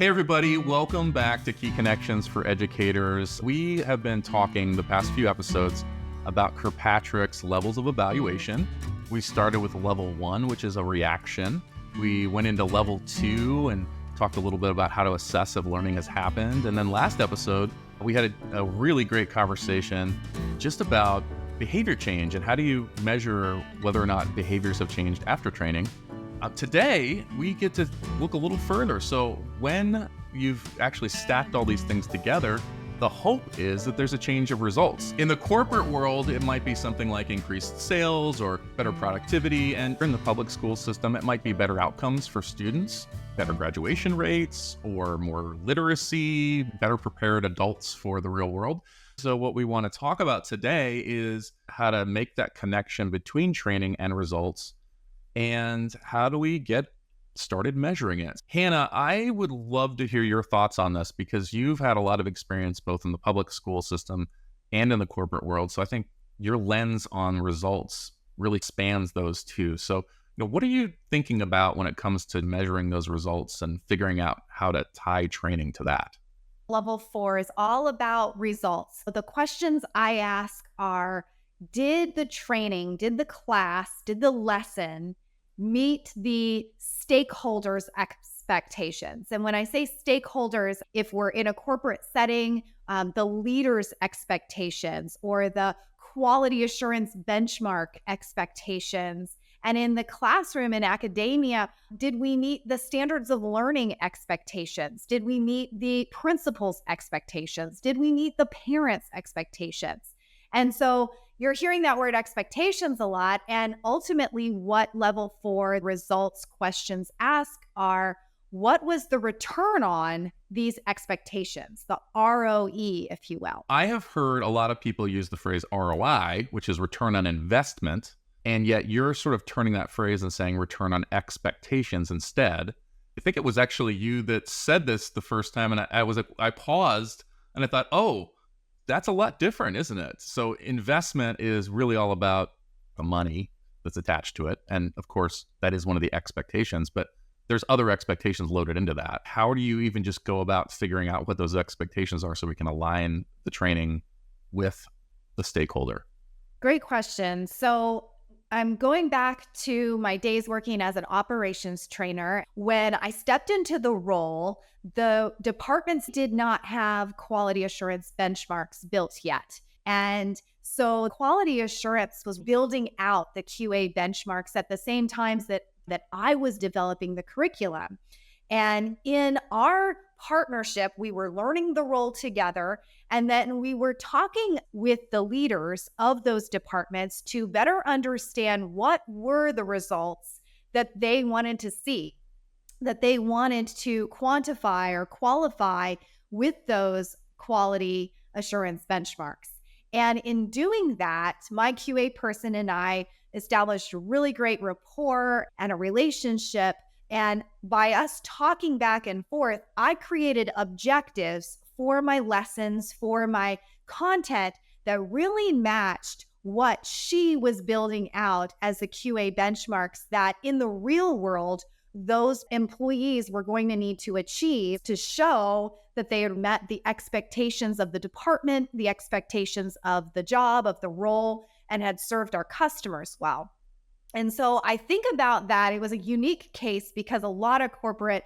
Hey everybody, welcome back to Key Connections for Educators. We have been talking the past few episodes about Kirkpatrick's levels of evaluation. We started with level 1, which is a reaction. We went into level 2 and talked a little bit about how to assess if learning has happened. And then last episode, we had a really great conversation just about behavior change and how do you measure whether or not behaviors have changed after training. Today, we get to look a little further. So when you've actually stacked all these things together, the hope is that there's a change of results. In the corporate world, it might be something like increased sales or better productivity. And in the public school system, it might be better outcomes for students, better graduation rates, or more literacy, better prepared adults for the real world. So what we want to talk about today is how to make that connection between training and results. And how do we get started measuring it? Hannah, I would love to hear your thoughts on this because you've had a lot of experience both in the public school system and in the corporate world. So I think your lens on results really spans those two. So, what are you thinking about when it comes to measuring those results and figuring out how to tie training to that? Level 4 is all about results. So the questions I ask are, did the training, did the class, did the lesson meet the stakeholders' expectations? And when I say stakeholders, if we're in a corporate setting, the leaders' expectations or the quality assurance benchmark expectations. And in the classroom in academia, did we meet the standards of learning expectations? Did we meet the principal's expectations? Did we meet the parents' expectations? And so you're hearing that word expectations a lot. And ultimately, what level 4 results questions ask are, what was the return on these expectations, the ROE, if you will? I have heard a lot of people use the phrase ROI, which is return on investment. And yet you're sort of turning that phrase and saying return on expectations instead. I think it was actually you that said this the first time. And I paused and I thought, oh, that's a lot different, isn't it? So investment is really all about the money that's attached to it. And of course, that is one of the expectations, but there's other expectations loaded into that. How do you even just go about figuring out what those expectations are so we can align the training with the stakeholder? Great question. So I'm going back to my days working as an operations trainer. When I stepped into the role, the departments did not have quality assurance benchmarks built yet. And so quality assurance was building out the QA benchmarks at the same time that I was developing the curriculum. And in our partnership, we were learning the role together. And then we were talking with the leaders of those departments to better understand what were the results that they wanted to see, that they wanted to quantify or qualify with those quality assurance benchmarks. And in doing that, my QA person and I established a really great rapport and a relationship. And by us talking back and forth, I created objectives for my lessons, for my content that really matched what she was building out as the QA benchmarks that in the real world, those employees were going to need to achieve to show that they had met the expectations of the department, the expectations of the job, of the role, and had served our customers well. And so I think about that. It was a unique case because a lot of corporate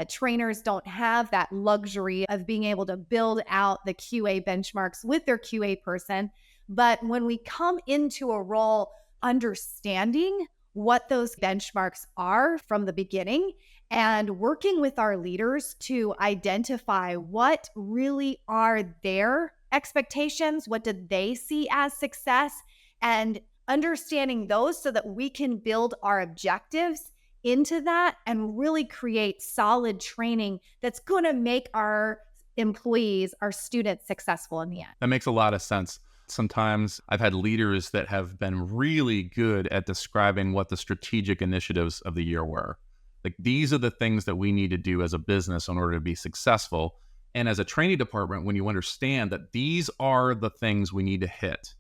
trainers don't have that luxury of being able to build out the QA benchmarks with their QA person. But when we come into a role understanding what those benchmarks are from the beginning and working with our leaders to identify what really are their expectations, what did they see as success, and understanding those so that we can build our objectives into that and really create solid training that's going to make our employees, our students successful in the end. That makes a lot of sense. Sometimes I've had leaders that have been really good at describing what the strategic initiatives of the year were. Like, these are the things that we need to do as a business in order to be successful. And as a training department, when you understand that these are the things we need to hit,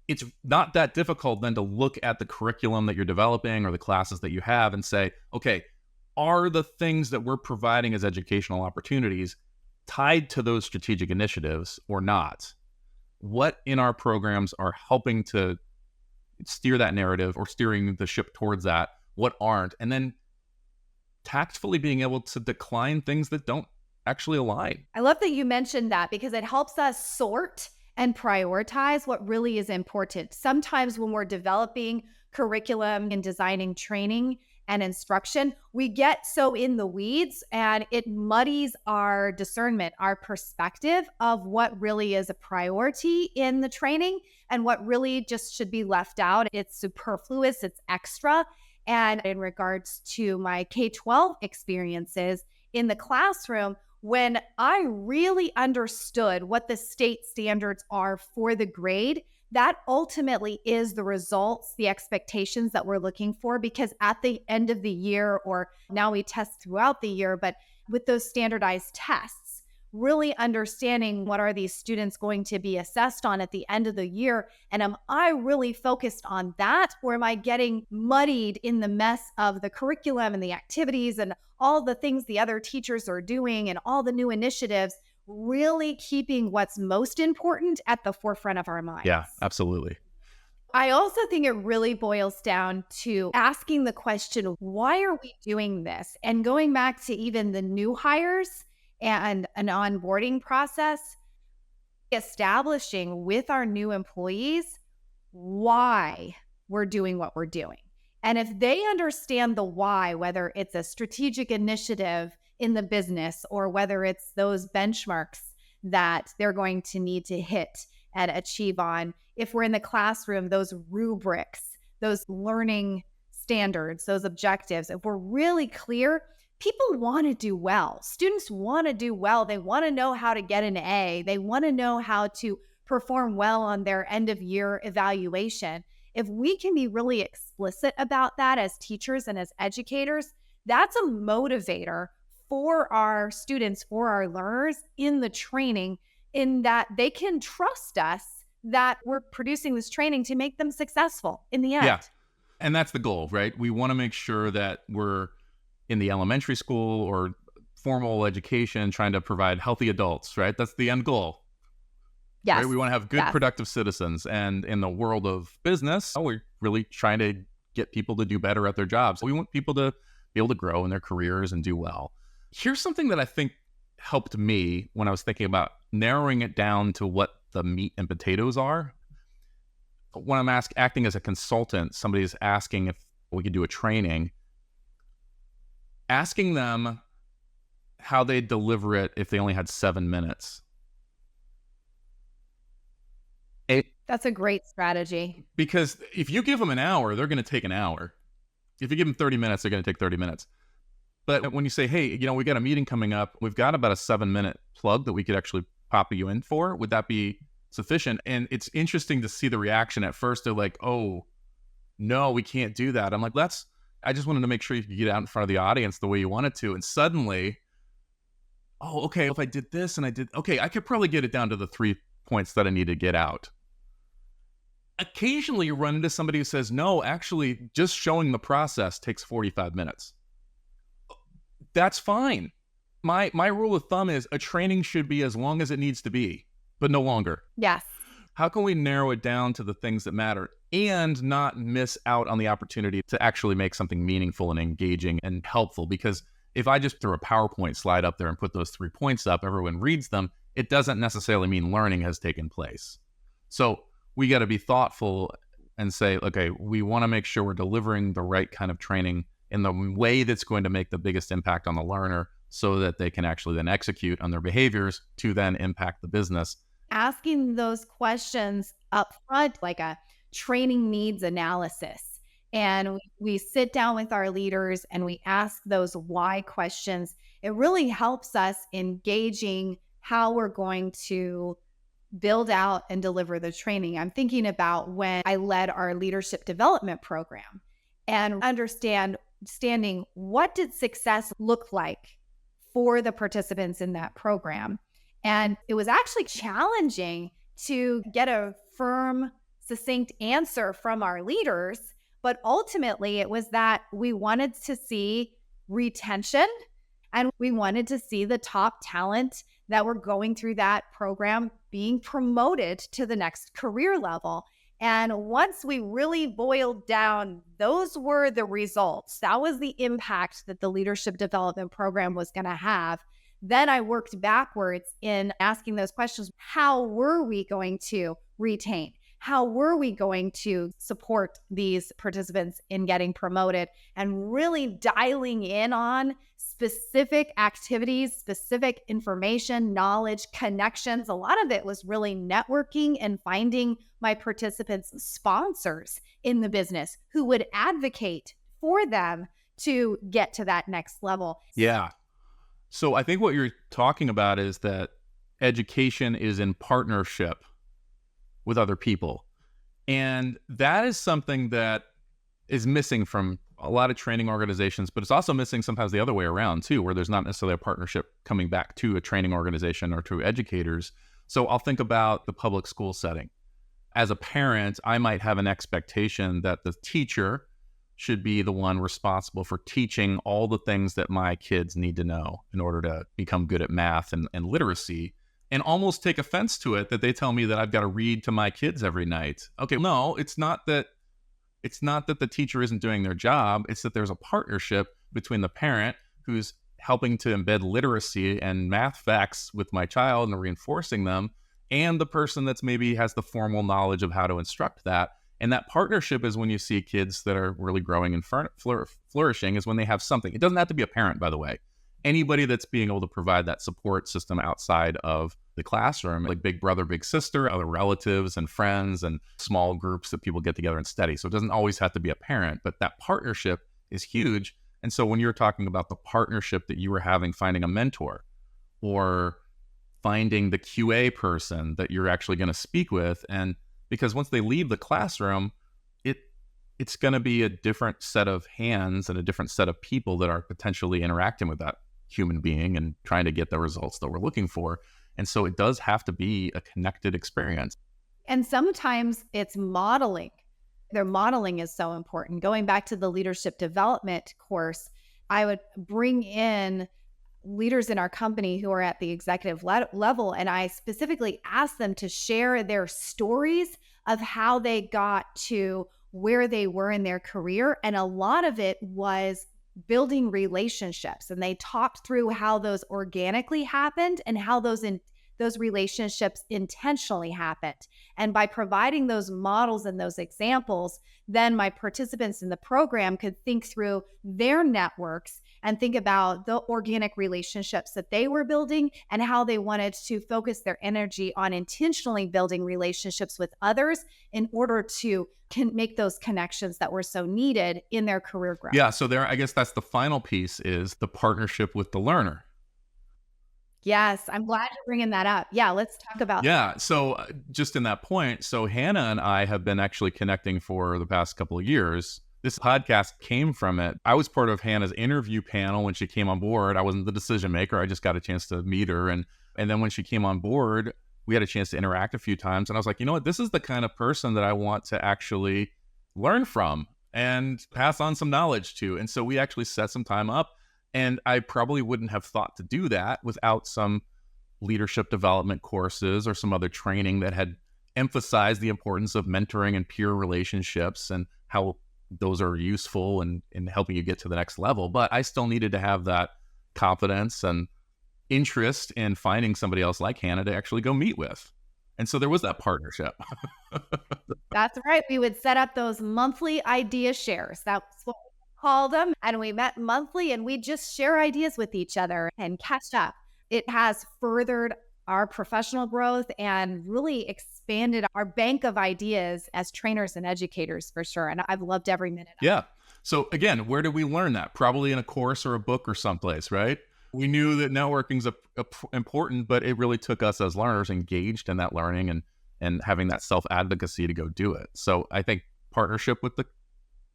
it's not that difficult then to look at the curriculum that you're developing or the classes that you have and say, okay, are the things that we're providing as educational opportunities tied to those strategic initiatives or not? What in our programs are helping to steer that narrative or steering the ship towards that? What aren't? And then tactfully being able to decline things that don't actually align. I love that you mentioned that because it helps us sort and prioritize what really is important. Sometimes when we're developing curriculum and designing training and instruction, we get so in the weeds and it muddies our discernment, our perspective of what really is a priority in the training and what really just should be left out. It's superfluous, it's extra. And in regards to my K-12 experiences in the classroom, when I really understood what the state standards are for the grade, that ultimately is the results, the expectations that we're looking for. Because at the end of the year, or now we test throughout the year, but with those standardized tests, really understanding what are these students going to be assessed on at the end of the year. And am I really focused on that? Or am I getting muddied in the mess of the curriculum and the activities and all the things the other teachers are doing and all the new initiatives, really keeping what's most important at the forefront of our minds? Yeah, absolutely. I also think it really boils down to asking the question, why are we doing this? And going back to even the new hires and an onboarding process, establishing with our new employees why we're doing what we're doing. And if they understand the why, whether it's a strategic initiative in the business or whether it's those benchmarks that they're going to need to hit and achieve on, if we're in the classroom, those rubrics, those learning standards, those objectives, if we're really clear, people want to do well. Students want to do well. They want to know how to get an A. They want to know how to perform well on their end of year evaluation. If we can be really explicit about that as teachers and as educators, that's a motivator for our students, for our learners in the training, in that they can trust us that we're producing this training to make them successful in the end. Yeah. And that's the goal, right? We want to make sure that we're in the elementary school or formal education trying to provide healthy adults, right? That's the end goal. Yes. Right? We want to have good, productive citizens. And in the world of business, we're really trying to get people to do better at their jobs. We want people to be able to grow in their careers and do well. Here's something that I think helped me when I was thinking about narrowing it down to what the meat and potatoes are. When I'm acting as a consultant, somebody's asking if we could do a training, asking them how they deliver it if they only had 7 minutes. That's a great strategy. Because if you give them an hour, they're going to take an hour. If you give them 30 minutes, they're going to take 30 minutes. But when you say, hey, we got a meeting coming up, we've got about a 7-minute plug that we could actually pop you in for, would that be sufficient? And it's interesting to see the reaction. At first, they're like, oh, no, we can't do that. I'm like, I just wanted to make sure you could get out in front of the audience the way you wanted to. And suddenly, oh, okay, if I did this and I could probably get it down to the 3 points that I need to get out. Occasionally you run into somebody who says, no, actually just showing the process takes 45 minutes. That's fine. My rule of thumb is a training should be as long as it needs to be, but no longer. Yes. How can we narrow it down to the things that matter and not miss out on the opportunity to actually make something meaningful and engaging and helpful? Because if I just throw a PowerPoint slide up there and put those 3 points up, everyone reads them, it doesn't necessarily mean learning has taken place. So we got to be thoughtful and say, okay, we want to make sure we're delivering the right kind of training in the way that's going to make the biggest impact on the learner so that they can actually then execute on their behaviors to then impact the business. Asking those questions up front, like a training needs analysis. And we sit down with our leaders and we ask those why questions. It really helps us engaging how we're going to build out and deliver the training. I'm thinking about when I led our leadership development program and understanding what did success look like for the participants in that program. And it was actually challenging to get a firm, succinct answer from our leaders. But ultimately, it was that we wanted to see retention. And we wanted to see the top talent that were going through that program being promoted to the next career level. And once we really boiled down, those were the results. That was the impact that the leadership development program was going to have. Then I worked backwards in asking those questions. How were we going to retain? How were we going to support these participants in getting promoted? And really dialing in on specific activities, specific information, knowledge, connections. A lot of it was really networking and finding my participants sponsors in the business who would advocate for them to get to that next level. Yeah. So I think what you're talking about is that education is in partnership with other people. And that is something that is missing from a lot of training organizations, but it's also missing sometimes the other way around too, where there's not necessarily a partnership coming back to a training organization or to educators. So I'll think about the public school setting. As a parent, I might have an expectation that the teacher should be the one responsible for teaching all the things that my kids need to know in order to become good at math and literacy, and almost take offense to it that they tell me that I've got to read to my kids every night. Okay, no, it's not that the teacher isn't doing their job. It's that there's a partnership between the parent who's helping to embed literacy and math facts with my child and reinforcing them, and the person that's maybe has the formal knowledge of how to instruct that. And that partnership is when you see kids that are really growing and flourishing, is when they have something. It doesn't have to be a parent, by the way. Anybody that's being able to provide that support system outside of the classroom, like big brother, big sister, other relatives and friends and small groups that people get together and study. So it doesn't always have to be a parent, but that partnership is huge. And so when you're talking about the partnership that you were having, finding a mentor or finding the QA person that you're actually going to speak with, and because once they leave the classroom, it's going to be a different set of hands and a different set of people that are potentially interacting with that human being and trying to get the results that we're looking for. And so it does have to be a connected experience. And sometimes it's modeling. Their modeling is so important. Going back to the leadership development course, I would bring in leaders in our company who are at the executive level, and I specifically asked them to share their stories of how they got to where they were in their career. And a lot of it was building relationships. And they talked through how those organically happened and how those relationships intentionally happened. And by providing those models and those examples, then my participants in the program could think through their networks and think about the organic relationships that they were building and how they wanted to focus their energy on intentionally building relationships with others in order to make those connections that were so needed in their career growth. Yeah. So there, I guess that's the final piece, is the partnership with the learner. Yes, I'm glad you're bringing that up. Yeah, let's talk about that. Yeah. So just in that point, so Hannah and I have been actually connecting for the past couple of years. This podcast came from it. I was part of Hannah's interview panel when she came on board. I wasn't the decision maker. I just got a chance to meet her. And then when she came on board, we had a chance to interact a few times. And I was like, you know what? This is the kind of person that I want to actually learn from and pass on some knowledge to. And so we actually set some time up. And I probably wouldn't have thought to do that without some leadership development courses or some other training that had emphasized the importance of mentoring and peer relationships and how those are useful in helping you get to the next level. But I still needed to have that confidence and interest in finding somebody else like Hannah to actually go meet with. And so there was that partnership. That's right. We would set up those monthly idea shares. That's what we called them. And we met monthly and we just share ideas with each other and catch up. It has furthered our professional growth and really expanded our bank of ideas as trainers and educators for sure. And I've loved every minute of it. Yeah. So again, where did we learn that? Probably in a course or a book or someplace, right? We knew that networking's important, but it really took us as learners engaged in that learning and having that self-advocacy to go do it. So I think partnership with the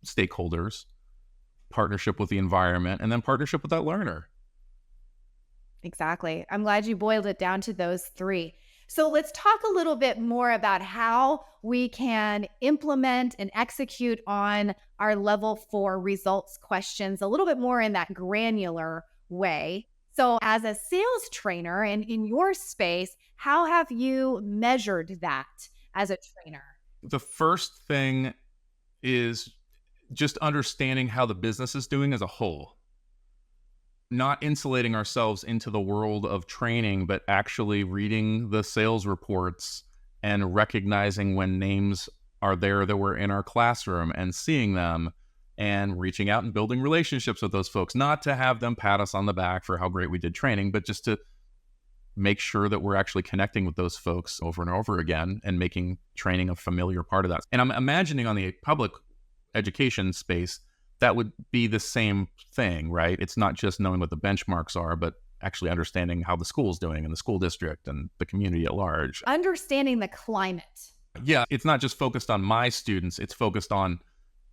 stakeholders, partnership with the environment, and then partnership with that learner. Exactly. I'm glad you boiled it down to those three. So let's talk a little bit more about how we can implement and execute on our level 4 results questions a little bit more in that granular way. So as a sales trainer and in your space, how have you measured that as a trainer? The first thing is just understanding how the business is doing as a whole, not insulating ourselves into the world of training, but actually reading the sales reports and recognizing when names are there that were in our classroom and seeing them and reaching out and building relationships with those folks, not to have them pat us on the back for how great we did training, but just to make sure that we're actually connecting with those folks over and over again and making training a familiar part of that. And I'm imagining on the public education space, that would be the same thing, right? It's not just knowing what the benchmarks are, but actually understanding how the school's doing and the school district and the community at large. Understanding the climate. Yeah, it's not just focused on my students, it's focused on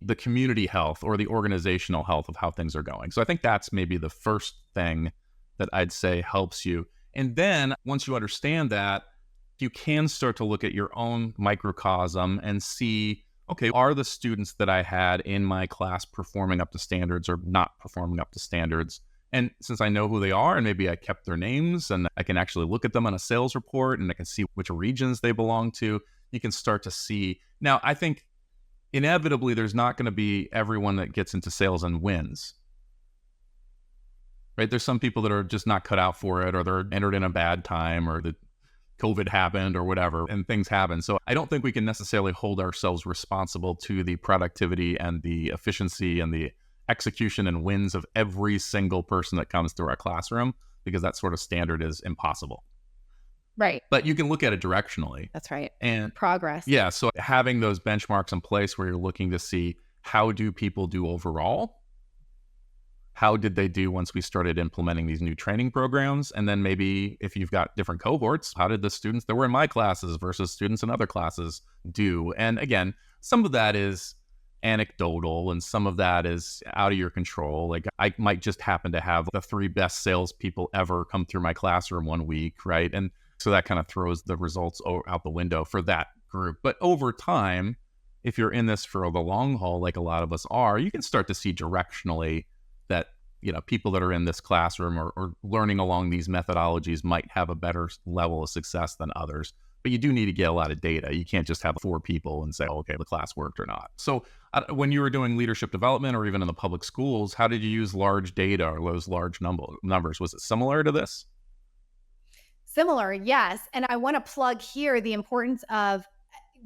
the community health or the organizational health of how things are going. So I think that's maybe the first thing that I'd say helps you. And then once you understand that, you can start to look at your own microcosm and see, okay, are the students that I had in my class performing up to standards or not performing up to standards? And since I know who they are and maybe I kept their names and I can actually look at them on a sales report and I can see which regions they belong to, you can start to see. Now, I think inevitably there's not going to be everyone that gets into sales and wins, right? There's some people that are just not cut out for it, or they're entered in a bad time, or the COVID happened or whatever, and things happen. So I don't think we can necessarily hold ourselves responsible to the productivity and the efficiency and the execution and wins of every single person that comes through our classroom, because that sort of standard is impossible. Right. But you can look at it directionally. That's right. And Progress. yeah, so having those benchmarks in place where you're looking to see how do people do overall? How did they do once we started implementing these new training programs? And then maybe if you've got different cohorts, how did the students that were in my classes versus students in other classes do? And again, some of that is anecdotal and some of that is out of your control. Like I might just happen to have the 3 best salespeople ever come through my classroom one week, right? And so that kind of throws the results out the window for that group. But over time, if you're in this for the long haul, like a lot of us are, you can start to see directionally that, you know, people that are in this classroom or learning along these methodologies might have a better level of success than others. But you do need to get a lot of data. You can't just have 4 people and say, oh, okay, the class worked or not. So when you were doing leadership development or even in the public schools, how did you use large data or those large numbers? Was it similar to this? Similar, yes. And I want to plug here the importance of,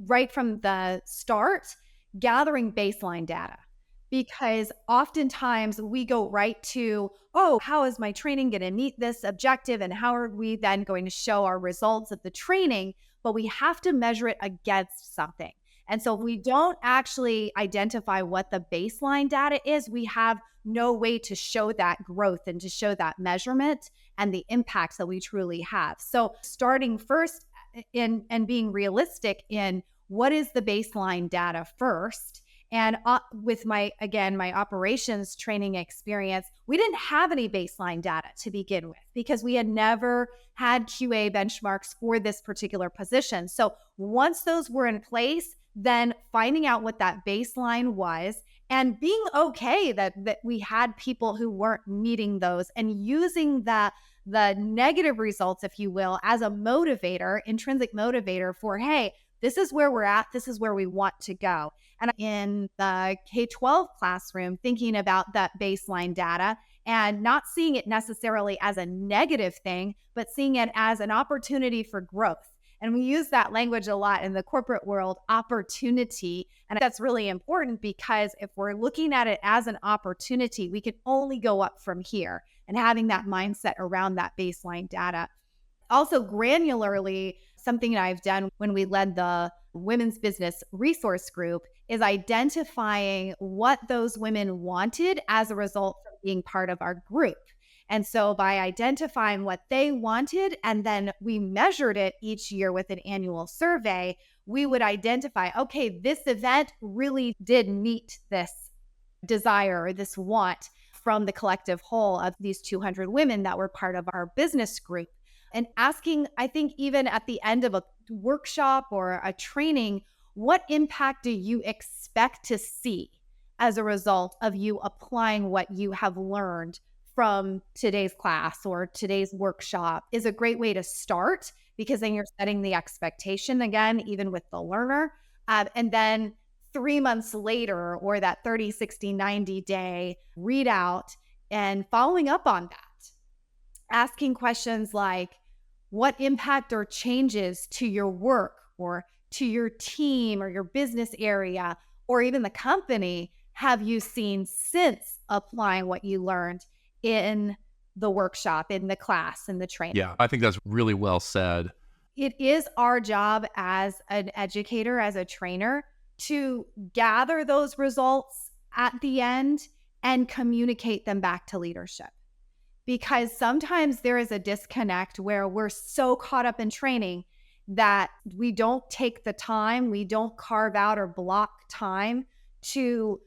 right from the start, gathering baseline data. Because oftentimes we go right to, oh, how is my training going to meet this objective? And how are we then going to show our results of the training? But we have to measure it against something. And so if we don't actually identify what the baseline data is, we have no way to show that growth and to show that measurement and the impacts that we truly have. So starting first in and being realistic in what is the baseline data first. And with my operations training experience, we didn't have any baseline data to begin with because we had never had QA benchmarks for this particular position. So once those were in place, then finding out what that baseline was and being okay that we had people who weren't meeting those and using the negative results, if you will, as a motivator, intrinsic motivator for, hey, this is where we're at. This is where we want to go. And in the K-12 classroom, thinking about that baseline data and not seeing it necessarily as a negative thing, but seeing it as an opportunity for growth. And we use that language a lot in the corporate world, opportunity. And that's really important because if we're looking at it as an opportunity, we can only go up from here, and having that mindset around that baseline data. Also, granularly, something that I've done when we led the Women's Business Resource Group is identifying what those women wanted as a result from being part of our group. And so by identifying what they wanted, and then we measured it each year with an annual survey, we would identify, okay, this event really did meet this desire or this want from the collective whole of these 200 women that were part of our business group. And asking, I think even at the end of a workshop or a training, what impact do you expect to see as a result of you applying what you have learned from today's class or today's workshop is a great way to start, because then you're setting the expectation again, even with the learner. And then 3 months later, or that 30, 60, 90 day readout, and following up on that, asking questions like, what impact or changes to your work or to your team or your business area or even the company have you seen since applying what you learned in the workshop, in the class, in the training? Yeah, I think that's really well said. It is our job as an educator, as a trainer, to gather those results at the end and communicate them back to leadership. Because sometimes there is a disconnect where we're so caught up in training that we don't take the time, we don't carve out or block time to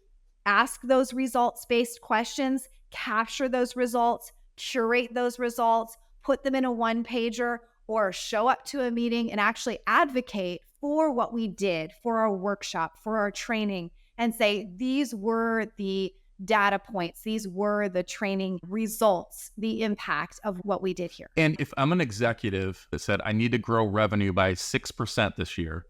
ask those results-based questions, capture those results, curate those results, put them in a one-pager, or show up to a meeting and actually advocate for what we did, for our workshop, for our training, and say, these were the data points, these were the training results, the impact of what we did here. And if I'm an executive that said, I need to grow revenue by 6% this year,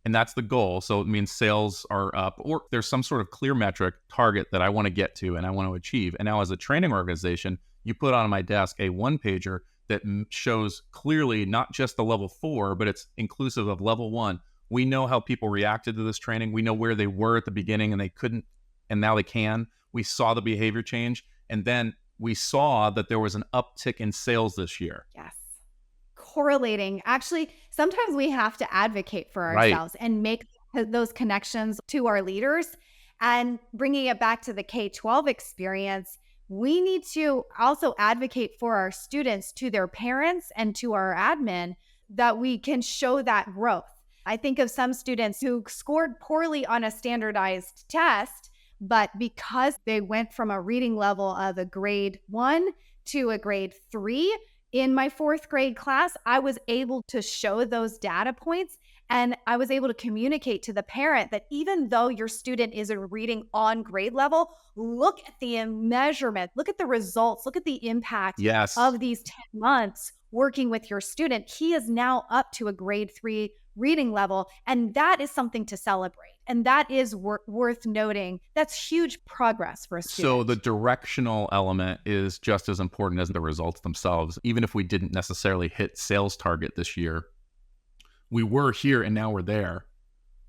and that's the goal, so it means sales are up, or there's some sort of clear metric target that I want to get to and I want to achieve. And now as a training organization, you put on my desk a one-pager that shows clearly not just the level 4, but it's inclusive of level 1. We know how people reacted to this training. We know where they were at the beginning and they couldn't, and now they can. We saw the behavior change, and then we saw that there was an uptick in sales this year. Yes. Correlating. Actually, sometimes we have to advocate for ourselves and make those connections to our leaders. And bringing it back to the K-12 experience, we need to also advocate for our students, to their parents and to our admin, that we can show that growth. I think of some students who scored poorly on a standardized test, but because they went from a reading level of a grade 1 to a grade 3 in my 4th grade class, I was able to show those data points, and I was able to communicate to the parent that even though your student isn't reading on grade level, look at the measurement, look at the results, look at the impact of these 10 months working with your student. He is now up to a grade 3 reading level, and that is something to celebrate. And that is worth noting. That's huge progress for a student. So the directional element is just as important as the results themselves. Even if we didn't necessarily hit sales target this year, we were here and now we're there.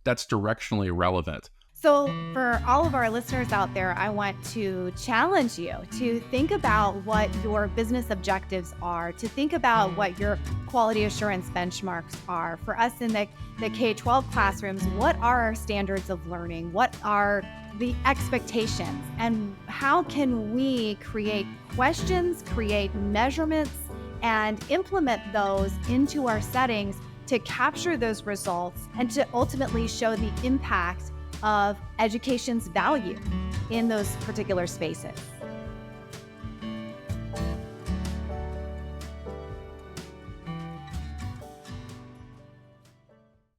That's directionally relevant. So for all of our listeners out there, I want to challenge you to think about what your business objectives are, to think about what your quality assurance benchmarks are. For us in the K-12 classrooms, what are our standards of learning? What are the expectations? And how can we create questions, create measurements, and implement those into our settings to capture those results and to ultimately show the impact of education's value in those particular spaces?